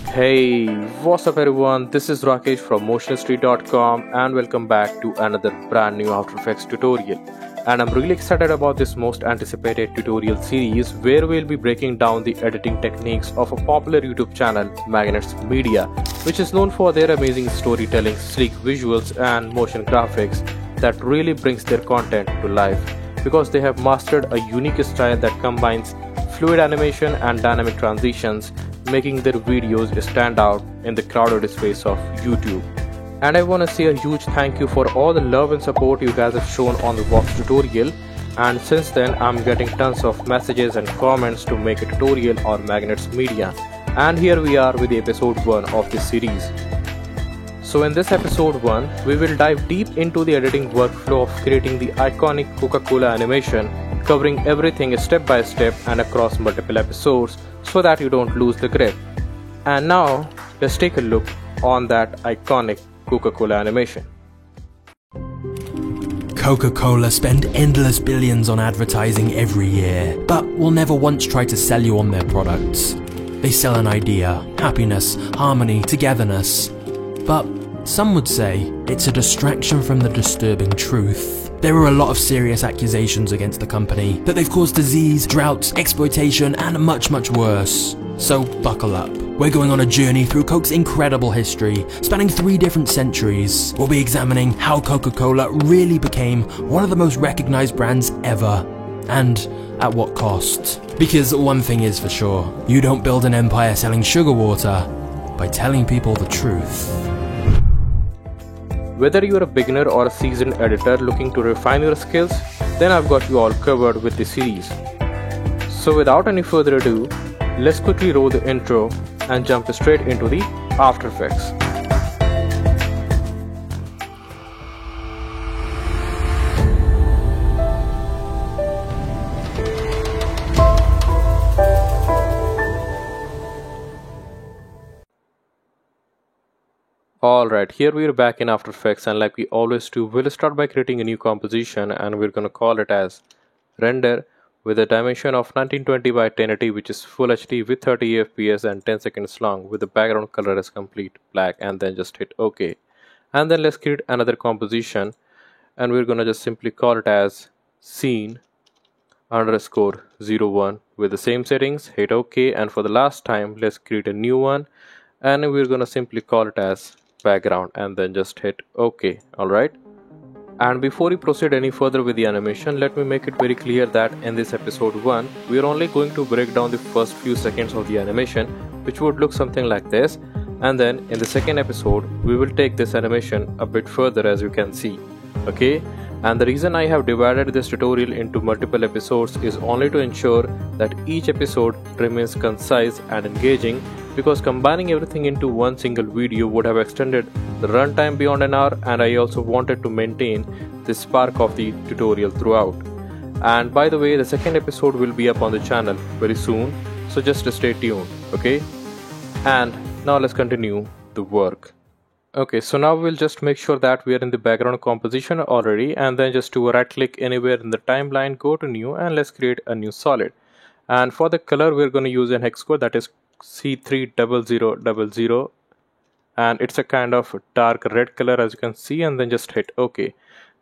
Hey, what's up everyone? This is Rakesh from motionhistory.com and welcome back to another brand new After Effects tutorial. And I'm really excited about this most anticipated tutorial series where we'll be breaking down the editing techniques of a popular YouTube channel, Magnets Media, which is known for their amazing storytelling, sleek visuals and motion graphics that really brings their content to life because they have mastered a unique style that combines fluid animation and dynamic transitions, making their videos stand out in the crowded space of YouTube. And I want to say a huge thank you for all the love and support you guys have shown on the Vox tutorial, and since then I'm getting tons of messages and comments to make a tutorial on Magnets Media, and here we are with the episode 1 of this series. So in this episode 1, we will dive deep into the editing workflow of creating the iconic Coca-Cola animation, covering everything step by step and across multiple episodes so that you don't lose the grip. And now let's take a look on that iconic Coca-Cola animation. Coca-Cola spend endless billions on advertising every year, but will never once try to sell you on their products. They sell an idea, happiness, harmony, togetherness. But some would say it's a distraction from the disturbing truth. There are a lot of serious accusations against the company that they've caused disease, droughts, exploitation, and much worse. So buckle up. We're going on a journey through Coke's incredible history, spanning 3 different centuries. We'll be examining how Coca-Cola really became one of the most recognized brands ever, and at what cost. Because one thing is for sure, you don't build an empire selling sugar water by telling people the truth. Whether you're a beginner or a seasoned editor looking to refine your skills, then I've got you all covered with this series. So without any further ado, let's quickly roll the intro and jump straight into the After Effects. Alright, here we are back in After Effects, and like we always do, we'll start by creating a new composition and we're going to call it as Render with a dimension of 1920 by 1080, which is Full HD with 30 FPS and 10 seconds long, with the background color as complete black, and then just hit OK. And then let's create another composition and we're going to just simply call it as Scene underscore 01 with the same settings, hit OK, and for the last time let's create a new one and we're going to simply call it as Background and then just hit OK. Alright. And before we proceed any further with the animation, let me make it very clear that in this episode 1, we are only going to break down the first few seconds of the animation, which would look something like this. And then in the second episode, we will take this animation a bit further, as you can see. Okay. And the reason I have divided this tutorial into multiple episodes is only to ensure that each episode remains concise and engaging, because combining everything into one single video would have extended the runtime beyond an hour, and I also wanted to maintain the spark of the tutorial throughout. And by the way, the second episode will be up on the channel very soon, so just stay tuned, okay? And now let's continue the work. Okay, so now we'll just make sure that we are in the background composition already, and then just do a right click anywhere in the timeline, go to new, and let's create a new solid. And for the color, we're going to use an hex code that is C30000, and it's a kind of dark red color, as you can see, and then just hit OK.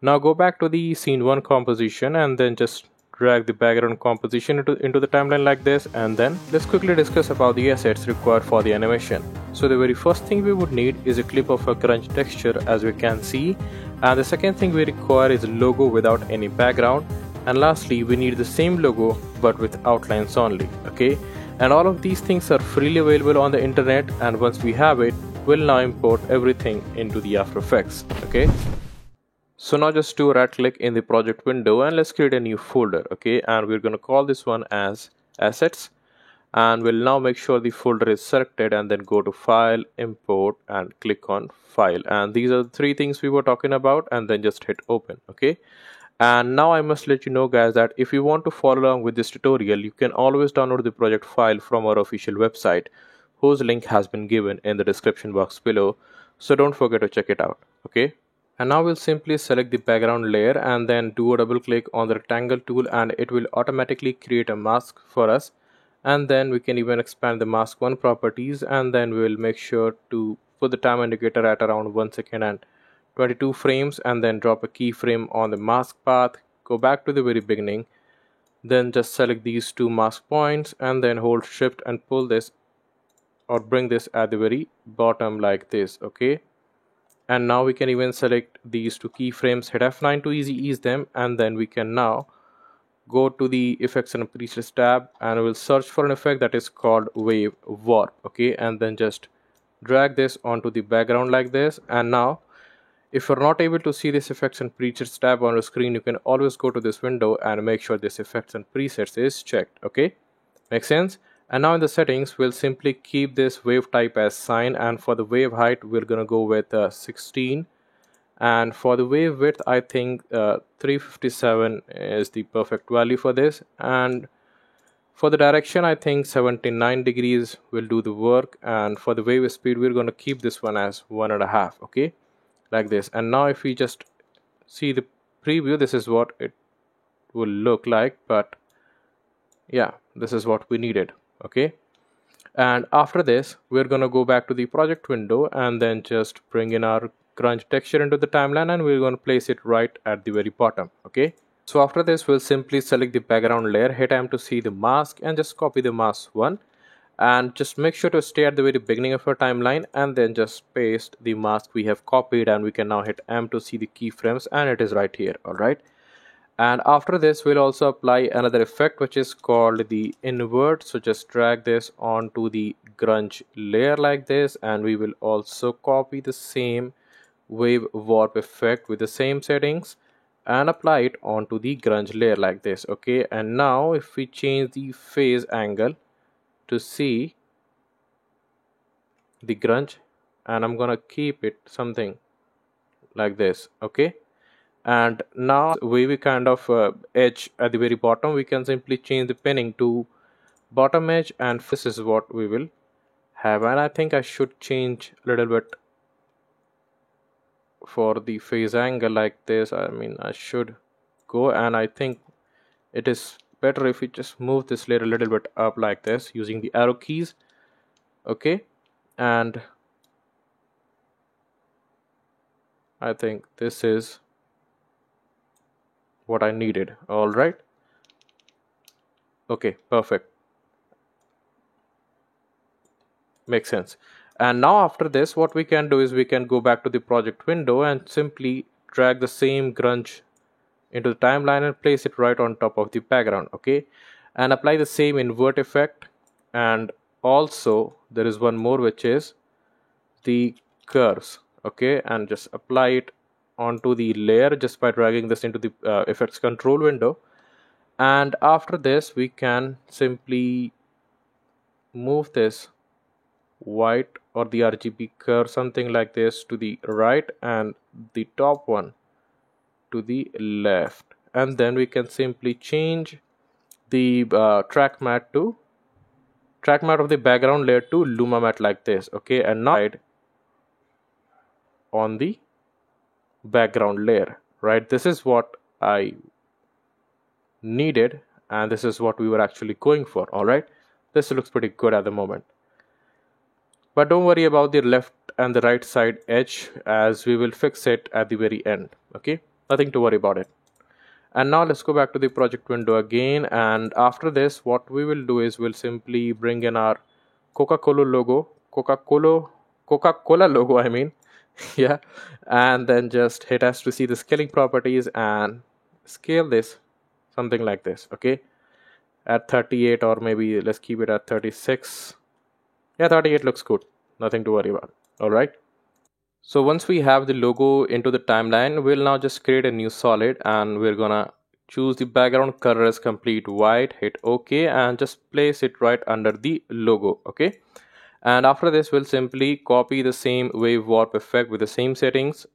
Now go back to the scene 1 composition and then just drag the background composition into the timeline like this, and then let's quickly discuss about the assets required for the animation. So the very first thing we would need is a clip of a grunge texture, as we can see, and the second thing we require is a logo without any background, and lastly we need the same logo but with outlines only, okay? And all of these things are freely available on the internet, and once we have it, we'll now import everything into the After Effects, okay? So now just do a right click in the project window and let's create a new folder, okay? And we're going to call this one as Assets, and we'll now make sure the folder is selected and then go to File, Import, and click on File. And these are the 3 things we were talking about, and then just hit Open, okay? And now I must let you know, guys, that if you want to follow along with this tutorial, you can always download the project file from our official website, whose link has been given in the description box below, so don't forget to check it out, okay? And now we'll simply select the background layer and then do a double click on the rectangle tool, and it will automatically create a mask for us. And then we can even expand the mask 1 properties, and then we will make sure to put the time indicator at around 1 second and 22 frames, and then drop a keyframe on the mask path, go back to the very beginning, then just select these 2 mask points and then hold shift and pull this or bring this at the very bottom like this. Okay, and now we can even select these 2 keyframes, hit F9 to easy ease them, and then we can now go to the effects and presets tab and we'll search for an effect that is called wave warp. Okay, and then just drag this onto the background like this. And now if you're not able to see this effects and presets tab on your screen, you can always go to this window and make sure this effects and presets is checked. Okay, makes sense. And now in the settings, we'll simply keep this wave type as sine, and for the wave height we're gonna go with 16, and for the wave width I think 357 is the perfect value for this, and for the direction I think 79 degrees will do the work, and for the wave speed we're going to keep this one as 1.5. okay, like this. And now if we just see the preview, this is what it will look like, but yeah, this is what we needed. Okay, and after this we're going to go back to the project window and then just bring in our grunge texture into the timeline, and we're going to place it right at the very bottom. Okay, so after this we'll simply select the background layer, hit M to see the mask, and just copy the mask 1, and just make sure to stay at the very beginning of your timeline, and then just paste the mask we have copied, and we can now hit M to see the keyframes, and it is right here. All right, and after this we'll also apply another effect which is called the invert. So just drag this onto the grunge layer like this, and we will also copy the same wave warp effect with the same settings and apply it onto the grunge layer like this. Okay, and now if we change the phase angle to see the grunge, and I'm gonna keep it something like this. Okay, and now wavy kind of edge at the very bottom, we can simply change the pinning to bottom edge, and this is what we will have. And I think I should change a little bit for the phase angle like this. I mean, I should go, and I think it is better if we just move this layer a little bit up like this using the arrow keys. Okay, and I think this is what I needed. All right, okay, perfect, makes sense. And now after this what we can do is we can go back to the project window and simply drag the same grunge into the timeline and place it right on top of the background. Okay, and apply the same invert effect, and also there is one more which is the curves. Okay, and just apply it onto the layer just by dragging this into the effects control window. And after this we can simply move this white or the RGB curve something like this to the right, and the top one to the left, and then we can simply change the track matte of the background layer to Luma matte like this. Okay, and now on the background layer, right? This is what I needed, and this is what we were actually going for. All right, this looks pretty good at the moment, but don't worry about the left and the right side edge, as we will fix it at the very end. Okay, nothing to worry about it. And now let's go back to the project window again, and after this what we will do is we'll simply bring in our Coca-Cola logo, Coca-Cola logo I mean yeah, and then just hit S to see the scaling properties and scale this something like this. Okay, at 38, or maybe let's keep it at 36. Yeah, 38 looks good, nothing to worry about. All right, so once we have the logo into the timeline, we'll now just create a new solid, and we're gonna choose the background color as complete white, hit OK, and just place it right under the logo. Okay, and after this we'll simply copy the same wave warp effect with the same settings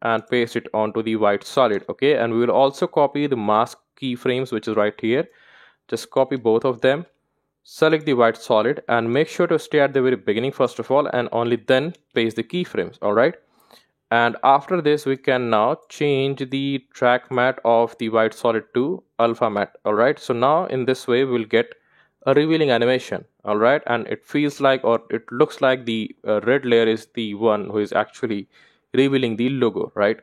and paste it onto the white solid. Okay, and we will also copy the mask keyframes which is right here. Just copy both of them, select the white solid, and make sure to stay at the very beginning first of all, and only then paste the keyframes. All right, and after this we can now change the track matte of the white solid to alpha matte. All right, so now in this way we'll get a revealing animation, all right, and it feels like, or it looks like, the red layer is the one who is actually revealing the logo, right?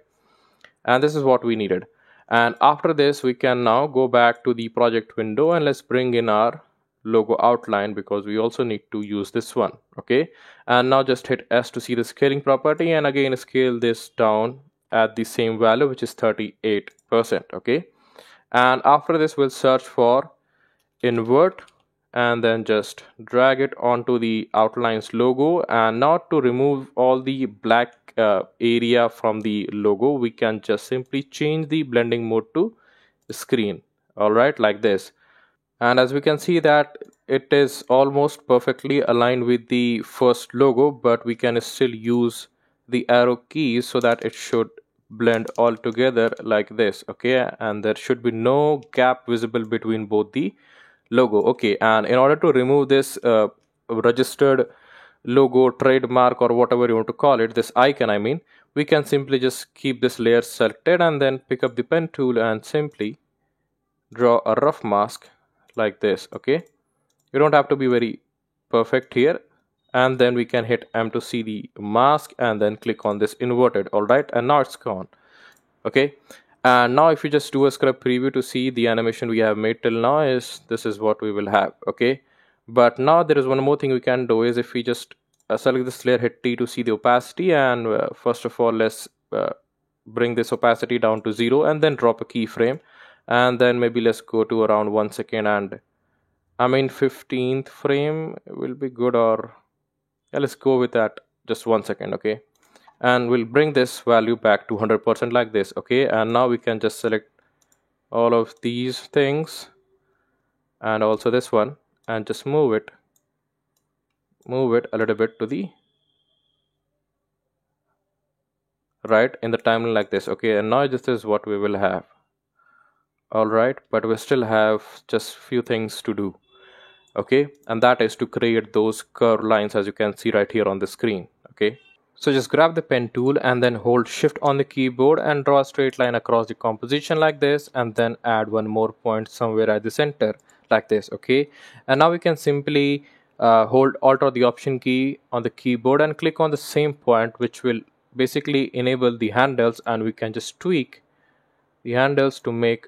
And this is what we needed. And after this, we can now go back to the project window and let's bring in our logo outline, because we also need to use this one. Okay, and now just hit S to see the scaling property, and again scale this down at the same value, which is 38%. Okay, and after this we'll search for invert and then just drag it onto the outlines logo. And now to remove all the black area from the logo, we can just simply change the blending mode to screen, all right, like this. And as we can see that it is almost perfectly aligned with the first logo, but we can still use the arrow keys so that it should blend all together like this. Okay, and there should be no gap visible between both the logo. Okay, and in order to remove this registered logo, trademark, or whatever you want to call it, this icon I mean, we can simply just keep this layer selected and then pick up the pen tool and simply draw a rough mask like this. Okay, you don't have to be very perfect here, and then we can hit M to see the mask and then click on this inverted. All right, and now it's gone. Okay, and now if you just do a scrub preview to see the animation we have made till now, is this is what we will have. Okay, but now there is one more thing we can do, is if we just select this layer, hit T to see the opacity, and first of all let's bring this opacity down to 0 and then drop a keyframe, and then maybe let's go to around 1 second, and I mean 15th frame will be good, or yeah, let's go with that, just 1 second. Okay, and we'll bring this value back to 100% like this. Okay, and now we can just select all of these things and also this one, and just move it a little bit to the right in the timeline like this. Okay, and now this is what we will have. All right, but we still have just few things to do. Okay, and that is to create those curved lines as you can see right here on the screen. Okay, so just grab the pen tool and then hold shift on the keyboard and draw a straight line across the composition like this, and then add one more point somewhere at the center like this. Okay, and now we can simply hold alt or the option key on the keyboard and click on the same point, which will basically enable the handles, and we can just tweak the handles to make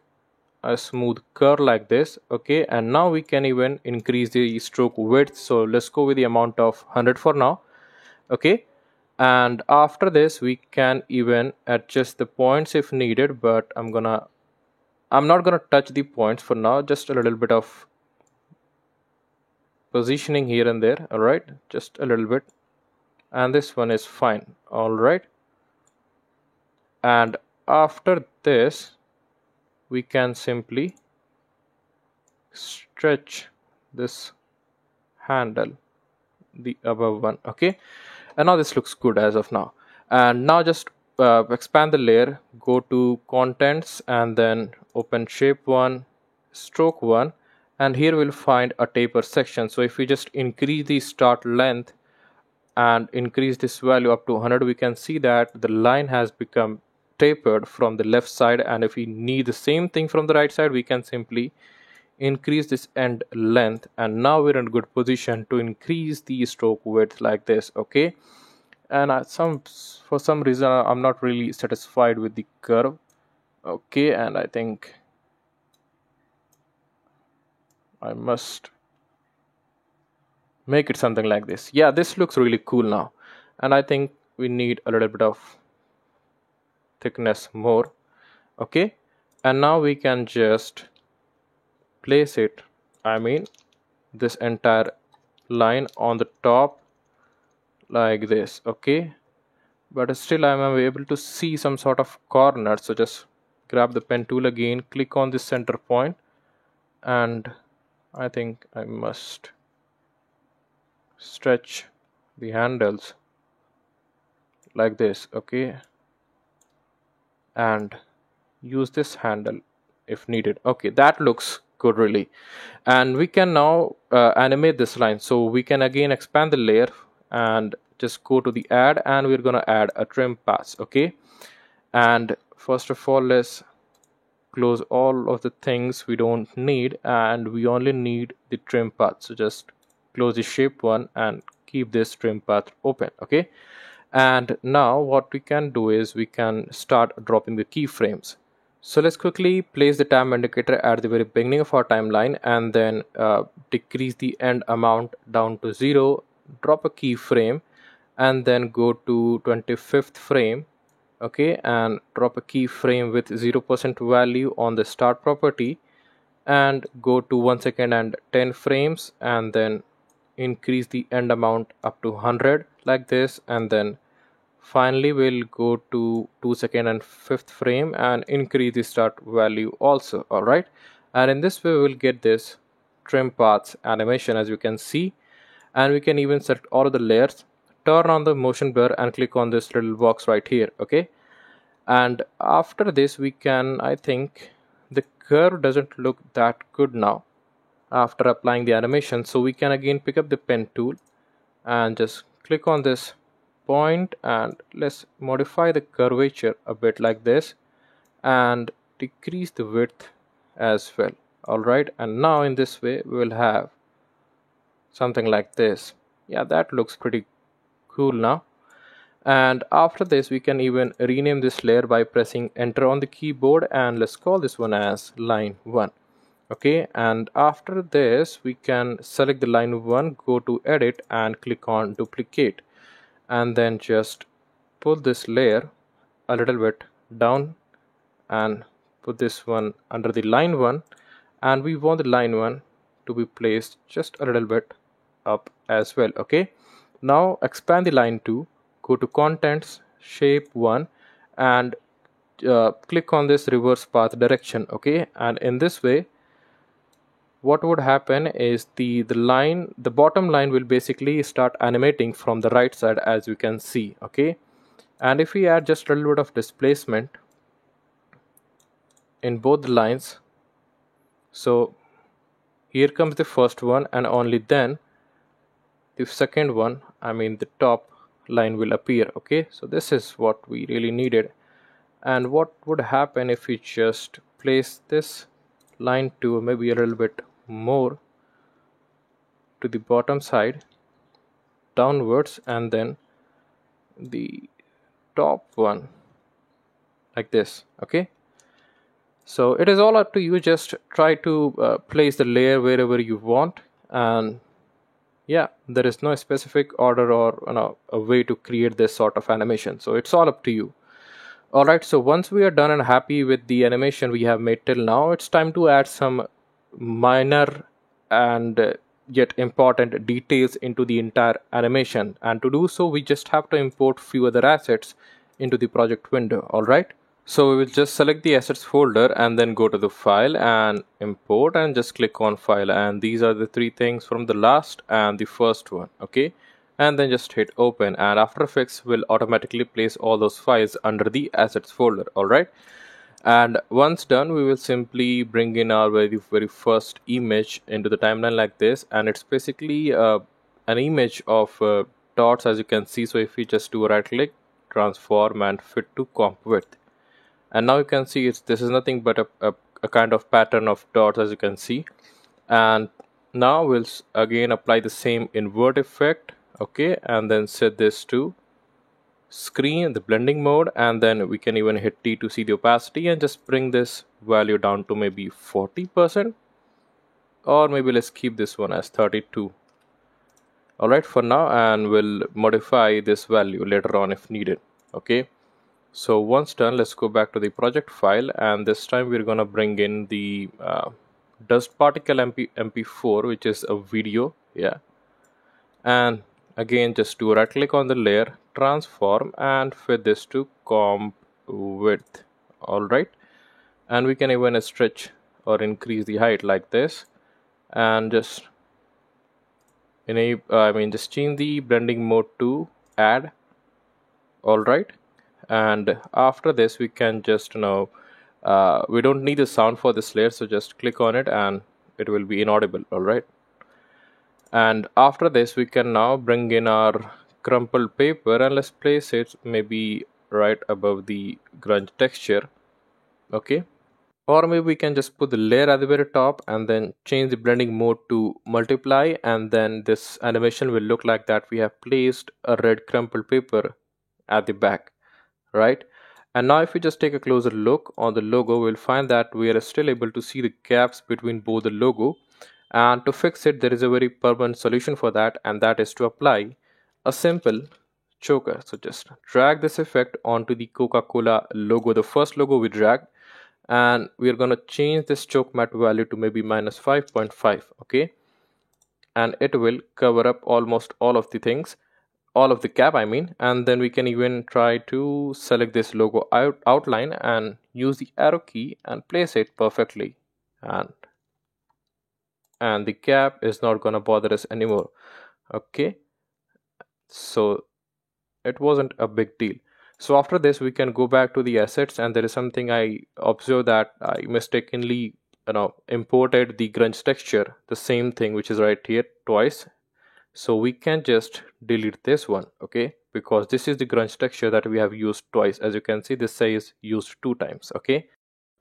a smooth curve like this. Okay, and now we can even increase the stroke width, so let's go with the amount of 100 for now. Okay, and after this we can even adjust the points if needed, but I'm not gonna touch the points for now, just a little bit of positioning here and there. All right, just a little bit, and this one is fine. All right, and after this we can simply stretch this handle, the above one. Okay, and now this looks good as of now. And now just expand the layer, go to contents, and then open shape 1, stroke 1, and here we'll find a taper section. So if we just increase the start length and increase this value up to 100, we can see that the line has become tapered from the left side. And if we need the same thing from the right side, we can simply increase this end length, and now we're in a good position to increase the stroke width like this. Okay, and for some reason I'm not really satisfied with the curve. Okay, and I think I must make it something like this. Yeah, this looks really cool now, and I think we need a little bit of thickness more. Okay, and now we can just place it, I mean this entire line on the top like this. Okay, but still I'm able to see some sort of corner, so just grab the pen tool again, click on this center point, and I think I must stretch the handles like this. Okay, and use this handle if needed. Okay, that looks good really. And we can now animate this line, so we can again expand the layer and just go to the add, and we're going to add a trim pass. Okay, and first of all let's close all of the things we don't need, and we only need the trim path. So just close the shape one and keep this trim path open. Okay, and now what we can do is we can start dropping the keyframes. So let's quickly place the time indicator at the very beginning of our timeline, and then decrease the end amount down to 0, drop a keyframe, and then go to 25th frame. Okay, and drop a keyframe with 0% value on the start property, and go to 1 second and 10 frames, and then increase the end amount up to 100 like this, and then finally we'll go to 2 second and 5th frame and increase the start value also. All right, and in this way we'll get this trim paths animation, as you can see. And we can even select all of the layers, turn on the motion blur, and click on this little box right here. Okay, and after this we can, I think the curve doesn't look that good now after applying the animation, so we can again pick up the pen tool and just click on this point, and let's modify the curvature a bit like this and decrease the width as well. All right, and now in this way we will have something like this. Yeah, that looks pretty cool now. And after this we can even rename this layer by pressing enter on the keyboard, and let's call this one as line 1. Okay, and after this we can select the line 1, go to edit and click on duplicate, and then just pull this layer a little bit down and put this one under the line 1, and we want the line 1 to be placed just a little bit up as well. Okay, now expand the line 2, go to contents, shape 1, and click on this reverse path direction. Okay, and in this way what would happen is the bottom line will basically start animating from the right side, as you can see. Okay, and if we add just a little bit of displacement in both the lines, so here comes the first one, and only then the second one, I mean the top line, will appear. Okay, so this is what we really needed. And what would happen if we just place this line 2 maybe a little bit more to the bottom side downwards, and then the top one like this. Okay, so it is all up to you. Just try to place the layer wherever you want, and yeah, there is no specific order or a way to create this sort of animation, so it's all up to you. Alright, so once we are done and happy with the animation we have made till now, it's time to add some minor and yet important details into the entire animation, and to do so we just have to import few other assets into the project window. Alright, so we will just select the assets folder and then go to the file and import, and just click on file, and these are the 3 things from the last and the first one. Okay, and then just hit open, and After Effects will automatically place all those files under the assets folder. Alright, and once done we will simply bring in our very first image into the timeline like this, and it's basically an image of dots, as you can see. So if we just do a right click, transform, and fit to comp width, and now you can see this is nothing but a kind of pattern of dots, as you can see. And now we'll again apply the same invert effect. Okay, and then set this to screen, the blending mode, and then we can even hit T to see the opacity, and just bring this value down to maybe 40%, or maybe let's keep this one as 32. Alright, for now, and we'll modify this value later on if needed. Okay, so once done, let's go back to the project file, and this time we're gonna bring in the dust particle MP4, which is a video. Yeah, and again just do a right click on the layer, transform, and fit this to comp width. Alright, and we can even stretch or increase the height like this, and just just change the blending mode to add. Alright, and after this we can just we don't need the sound for this layer, so just click on it and it will be inaudible. Alright, and after this we can now bring in our crumpled paper, and let's place it maybe right above the grunge texture. Okay, Or maybe we can just put the layer at the very top and then change the blending mode to multiply, and then this animation will look like that we have placed a red crumpled paper at the back, right? And now if we just take a closer look on the logo, we'll find that we are still able to see the gaps between both the logo. And to fix it, there is a very permanent solution for that, and that is to apply a simple choker. So just drag this effect onto the Coca-Cola logo, the first logo we dragged, and we're going to change this choke matte value to maybe -5.5. okay, and it will cover up almost all of the things, all of the cap I mean. And then we can even try to select this logo outline and use the arrow key and place it perfectly, and the cap is not going to bother us anymore. Okay, so it wasn't a big deal. So after this we can go back to the assets, and there is something I observed, that I mistakenly imported the grunge texture, the same thing which is right here, twice. So we can just delete this one, okay, because this is the grunge texture that we have used twice. As you can see, this says used 2 times. Okay,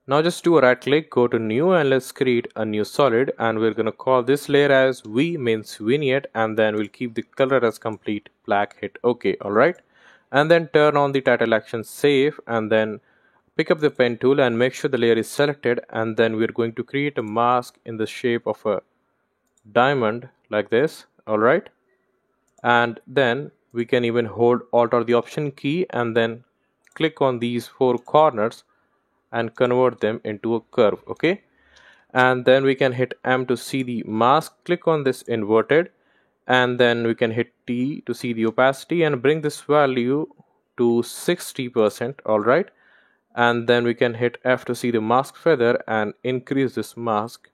now just do a right click, go to new, and let's create a new solid, and we're going to call this layer as V means vignette, and then we'll keep the color as complete black. Hit OK. Alright, and then turn on the title action, save, and then pick up the pen tool and make sure the layer is selected, and then we're going to create a mask in the shape of a diamond like this. Alright, and then we can even hold Alt or the Option key and then click on these 4 corners and convert them into a curve. Okay, and then we can hit M to see the mask, click on this inverted, and then we can hit T to see the opacity and bring this value to 60%. Alright, and then we can hit F to see the mask feather and increase this mask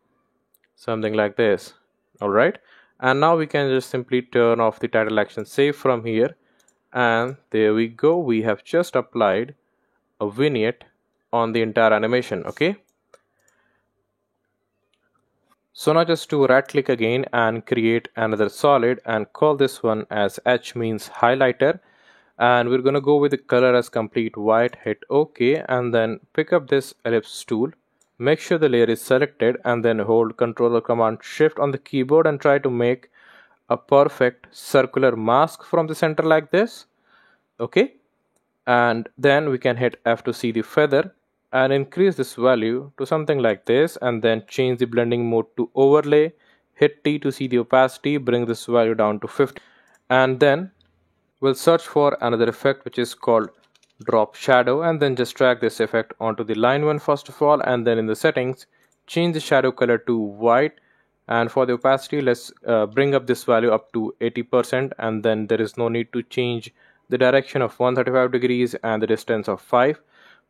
something like this. Alright, and now we can just simply turn off the title action, save from here, and there we go, we have just applied a vignette on the entire animation. Okay, so now just do right click again and create another solid and call this one as H means highlighter, and we're gonna go with the color as complete white. Hit OK, and then pick up this ellipse tool, make sure the layer is selected, and then hold Ctrl or Command Shift on the keyboard and try to make a perfect circular mask from the center like this. Okay, and then we can hit F to see the feather and increase this value to something like this, and then change the blending mode to overlay. Hit T to see the opacity, bring this value down to 50, and then we'll search for another effect which is called drop shadow, and then just drag this effect onto the line 1 first of all, and then in the settings change the shadow color to white, and for the opacity let's bring up this value up to 80%, and then there is no need to change the direction of 135 degrees and the distance of 5,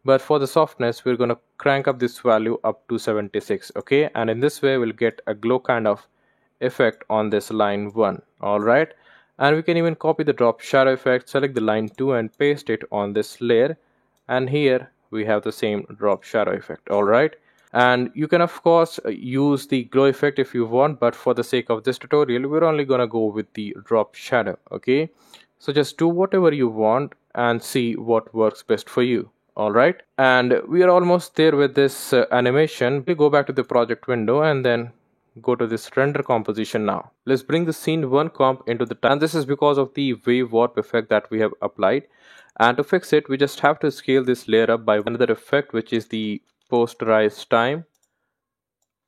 but for the softness we're going to crank up this value up to 76. Okay, and in this way we'll get a glow kind of effect on this line 1. Alright, and we can even copy the drop shadow effect, select the line 2 and paste it on this layer, and here we have the same drop shadow effect. Alright, and you can of course use the glow effect if you want, but for the sake of this tutorial we're only gonna go with the drop shadow. Okay, so just do whatever you want and see what works best for you. Alright, and we are almost there with this animation. We go back to the project window and then go to this render composition. Now let's bring the scene 1 comp into the time, and this is because of the wave warp effect that we have applied, and to fix it we just have to scale this layer up by another effect which is the posterize time.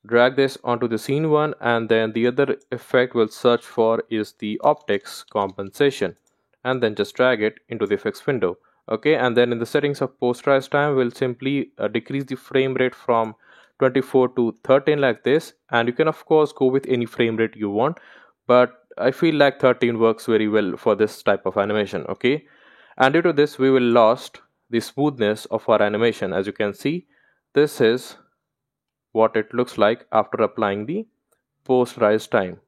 Drag this onto the scene 1, and then the other effect we'll search for is the optics compensation, and then just drag it into the effects window. Okay, and then in the settings of posterize time we'll simply decrease the frame rate from 24 to 13 like this, and you can of course go with any frame rate you want, but I feel like 13 works very well for this type of animation. Okay, and due to this we will lost the smoothness of our animation. As you can see, this is what it looks like after applying the posterize time.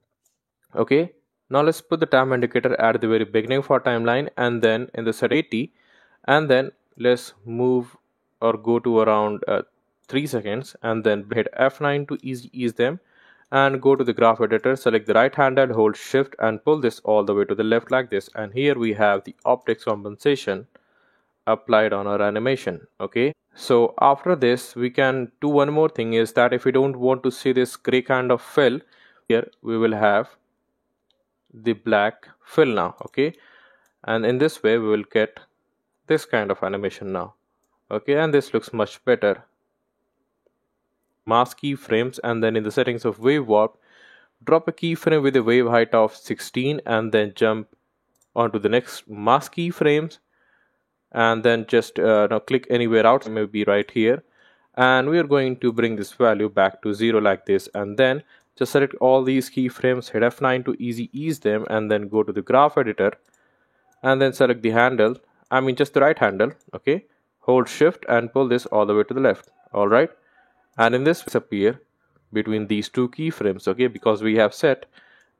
Okay, now let's put the time indicator at the very beginning of our timeline, and then in the set 80, and then let's move or go to around 3 seconds, and then hit F9 to ease them, and go to the graph editor, select the right hand and hold shift and pull this all the way to the left like this, and here we have the optics compensation applied on our animation. Okay, So after this, we can do one more thing, is that if we don't want to see this gray kind of fill, here we will have the black fill now, okay? And in this way we will get this kind of animation now, okay? And this looks much better. Mask keyframes, and then in the settings of wave warp, drop a keyframe with a wave height of 16 and then jump onto the next mask keyframes, and then just now click anywhere out, maybe right here, and we are going to bring this value back to 0 like this, and then just select all these keyframes, hit F9 to easy ease them, and then go to the graph editor and then select the handle, just the right handle, okay? Hold shift and pull this all the way to the left. Alright, and in this appear between these two keyframes, okay, because we have set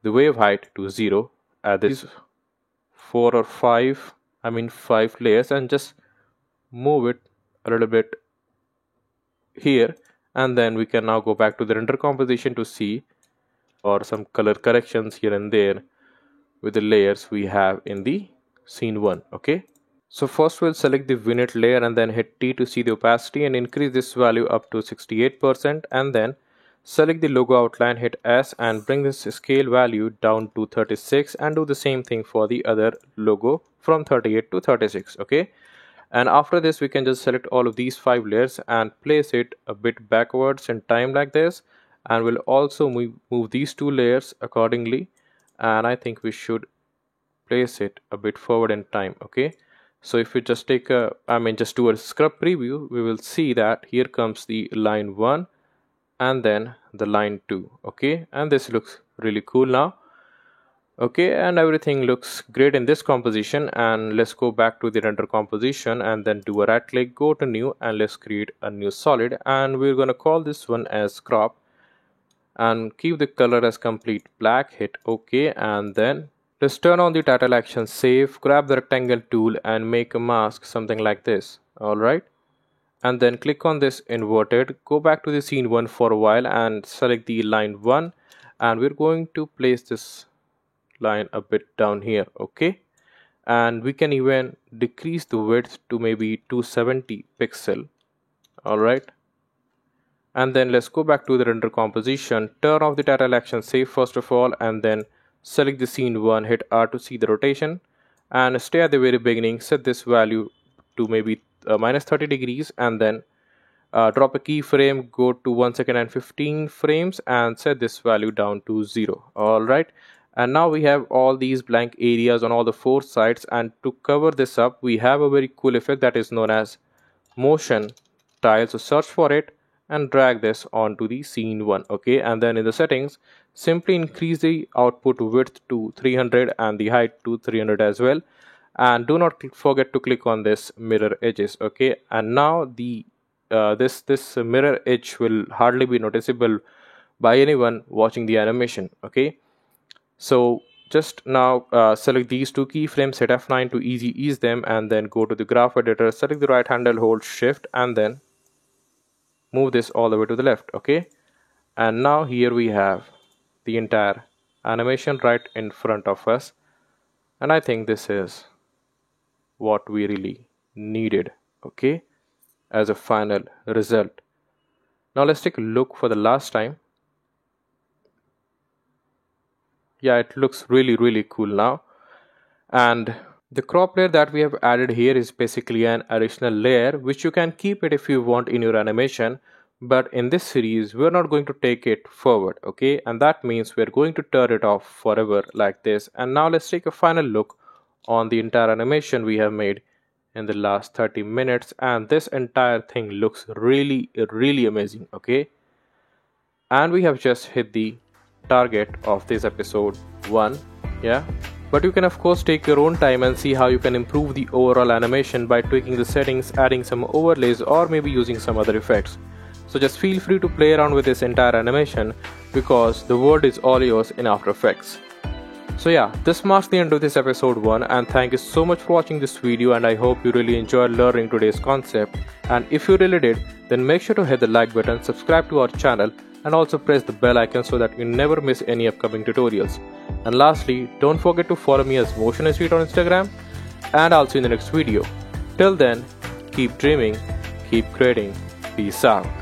the wave height to 0 at this 4 or 5 layers, and just move it a little bit here, and then we can now go back to the render composition to see or some color corrections here and there with the layers we have in the scene 1, okay? So first we'll select the vignette layer and then hit T to see the opacity and increase this value up to 68%, and then select the logo outline, hit S and bring this scale value down to 36, and do the same thing for the other logo from 38 to 36, okay? And after this we can just select all of these 5 layers and place it a bit backwards in time like this, and we'll also move these 2 layers accordingly, and I think we should place it a bit forward in time, okay? So if we just take a just do a scrub preview, we will see that here comes the line 1 and then the line 2, okay? And this looks really cool now, okay? And everything looks great in this composition. And let's go back to the render composition and then do a right click, go to new, and let's create a new solid, and we're going to call this one as crop and keep the color as complete black. Hit OK, and then let's turn on the title action, save, grab the rectangle tool and make a mask something like this. Alright, and then click on this inverted, go back to the scene 1 for a while and select the line 1, and we're going to place this line a bit down here, okay? And we can even decrease the width to maybe 270 pixel. Alright, and then let's go back to the render composition, turn off the title action, save first of all, and then select the scene 1, hit R to see the rotation, and stay at the very beginning, set this value to maybe minus 30 degrees, and then drop a keyframe, go to 1 second and 15 frames and set this value down to 0. Alright, and now we have all these blank areas on all the 4 sides, and to cover this up we have a very cool effect that is known as motion tile. So search for it and drag this onto the scene 1, okay? And then in the settings, simply increase the output width to 300 and the height to 300 as well, and do not forget to click on this mirror edges, okay? And now the this mirror edge will hardly be noticeable by anyone watching the animation, okay? So just now select these 2 keyframes, hit F9 to easy ease them, and then go to the graph editor, select the right handle, hold shift, and then move this all the way to the left, okay? And now here we have the entire animation right in front of us, and I think this is what we really needed, okay, as a final result. Now let's take a look for the last time. Yeah, it looks really cool now. And the crop layer that we have added here is basically an additional layer which you can keep it if you want in your animation, but in this series we're not going to take it forward, okay? And that means we're going to turn it off forever like this. And now let's take a final look on the entire animation we have made in the last 30 minutes, and this entire thing looks really amazing, okay? And we have just hit the target of this episode 1, yeah? But you can of course take your own time and see how you can improve the overall animation by tweaking the settings, adding some overlays, or maybe using some other effects. So just feel free to play around with this entire animation because the world is all yours in After Effects. So yeah, this marks the end of this episode 1, and thank you so much for watching this video, and I hope you really enjoyed learning today's concept. And if you really did, then make sure to hit the like button, subscribe to our channel, and also press the bell icon so that you never miss any upcoming tutorials. And lastly, don't forget to follow me as MotionStreet on Instagram, and I'll see you in the next video. Till then, keep dreaming, keep creating. Peace out.